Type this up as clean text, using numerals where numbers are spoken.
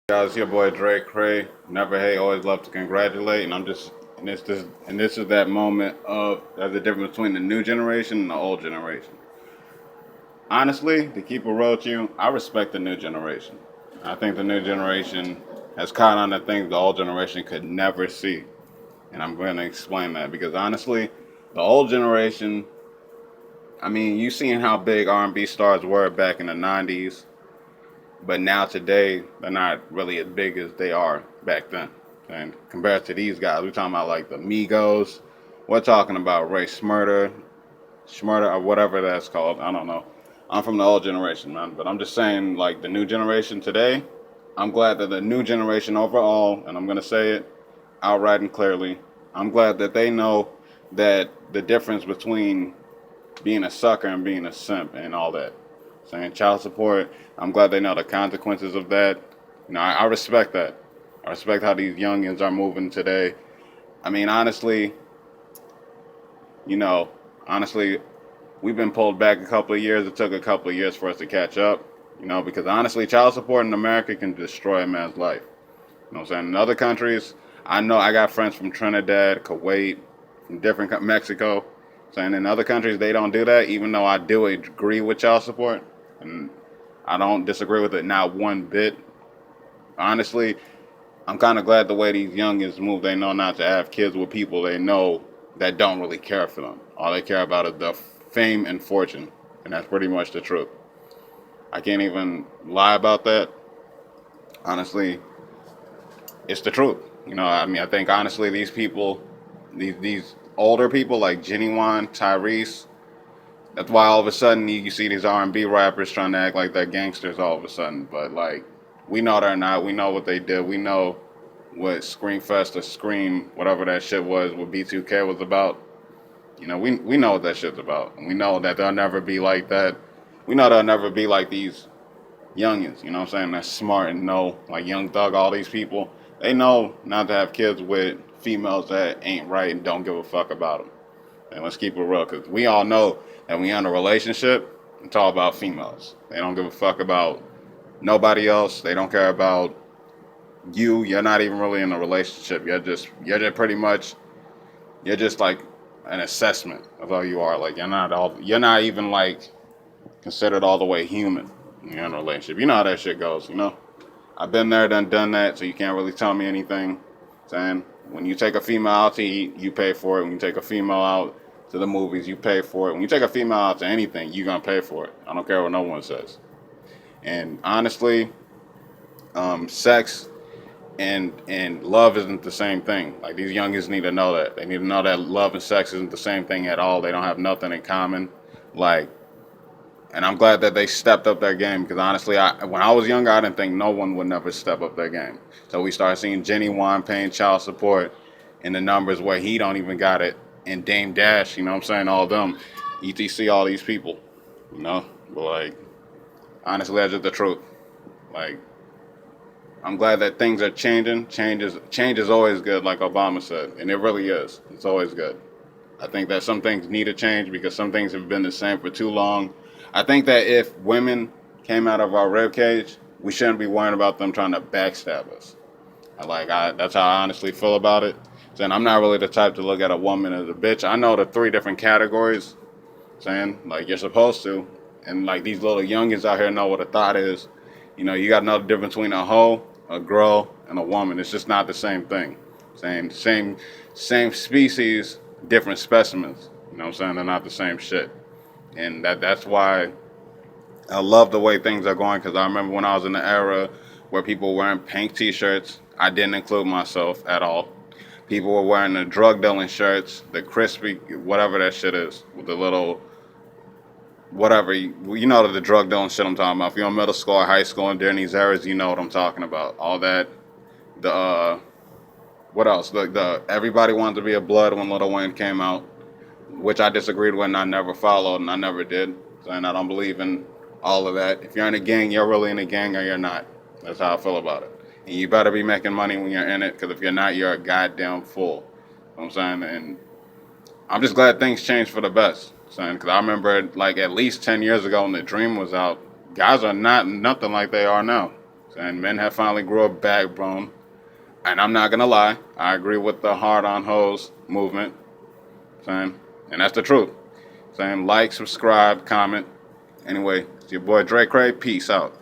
Guys, your boy Dre Cray. Never hate, always love to congratulate, and I'm just and this is that moment of there's a difference between the new generation and the old generation. Honestly, to keep it real with you, I respect the new generation. I think the new generation has caught on to things the old generation could never see, and I'm going to explain that because honestly, the old generation. I mean, you seen how big R&B stars were back in the '90s, but now today they're not really as big as they are back then. And compared to these guys, we're talking about like the Migos. We're talking about Ray Schmurder or whatever that's called. I don't know. I'm from the old generation, man. But I'm just saying, like the new generation today. I'm glad that the new generation overall, and I'm gonna say it outright and clearly, I'm glad that they know that the difference between being a sucker and being a simp and all that. Saying child support, I'm glad they know the consequences of that. I respect that. I respect how these youngins are moving today. I mean, you know, honestly, we've been pulled back a couple of years. It took a couple of years for us to catch up, because honestly, child support in America can destroy a man's life. You know what I'm saying? In other countries, I know I got friends from Trinidad, Kuwait, from different Mexico. Saying in other countries they don't do that, even though I do agree with child support, and I don't disagree with it not one bit. Honestly, I'm kind of glad the way these youngins move. They know not to have kids with people they know that don't really care for them. All they care about is the fame and fortune, and that's pretty much the truth. I can't even lie about that. Honestly, it's the truth. I mean, I think honestly, these people, these older people like Genuine, Tyrese. That's why all of a sudden you see these R&B rappers trying to act like they're gangsters all of a sudden. But like, we know they're not. We know what they did. We know what Screamfest or Scream, whatever that shit was, what B2K was about. We know what that shit's about. And we know that they'll never be like that. We know they'll never be like these youngins. You know what I'm saying? That's smart and know, like Young Thug, all these people. They know not to have kids with females that ain't right and don't give a fuck about them. And let's keep it real, because we all know that when you're in a relationship, it's all about females. They don't give a fuck about nobody else. They don't care about you. You're not even really in a relationship. You're just pretty much, you're just like an assessment of all you are. Like you're not even like considered all the way human when you're in a relationship. You know how that shit goes. I've been there, done that, so you can't really tell me anything. Saying when you take a female out to eat, you pay for it. When you take a female out to the movies, you pay for it. When you take a female out to anything, you're gonna pay for it. I don't care what no one says. And honestly, sex and love isn't the same thing. Like these youngins need to know that. They need to know that love and sex isn't the same thing at all. They don't have nothing in common. Like, and I'm glad that they stepped up their game because honestly, when I was younger, I didn't think no one would never step up their game. So we started seeing Jenny Wan paying child support in the numbers where he don't even got it, and Dame Dash, you know what I'm saying, all them, etc, all these people, but like honestly, that's just the truth. Like, I'm glad that things are changing. Change is always good, like Obama said, and it really is. It's always good. I think that some things need to change because some things have been the same for too long. I think that if women came out of our rib cage, we shouldn't be worrying about them trying to backstab us. That's how I honestly feel about it. Saying I'm not really the type to look at a woman as a bitch. I know the three different categories. Saying like you're supposed to, and like these little youngins out here know what a thought is. You got to know the difference between a hoe, a girl, and a woman. It's just not the same thing. Same species, different specimens. You know what I'm saying? They're not the same shit. And that's why I love the way things are going because I remember when I was in the era where people were wearing pink t-shirts. I didn't include myself at all. People were wearing the drug dealing shirts, the crispy, whatever that shit is, with the little, whatever. You know the drug dealing shit I'm talking about. If you're in middle school or high school and during these eras, you know what I'm talking about. All that, the, what else? The Everybody Wanted to Be a Blood when Lil Wayne came out, which I disagreed with and I never followed and I never did. And I don't believe in all of that. If you're in a gang, you're really in a gang or you're not. That's how I feel about it. And you better be making money when you're in it because if you're not, you're a goddamn fool. You know what I'm saying? And I'm just glad things changed for the best. Because I remember like at least 10 years ago when The Dream was out, guys are not nothing like they are now. And men have finally grew a backbone. And I'm not gonna lie, I agree with the hard on hoes movement. Saying, and that's the truth. Saying like, subscribe, comment. Anyway, it's your boy Dre Cray. Peace out.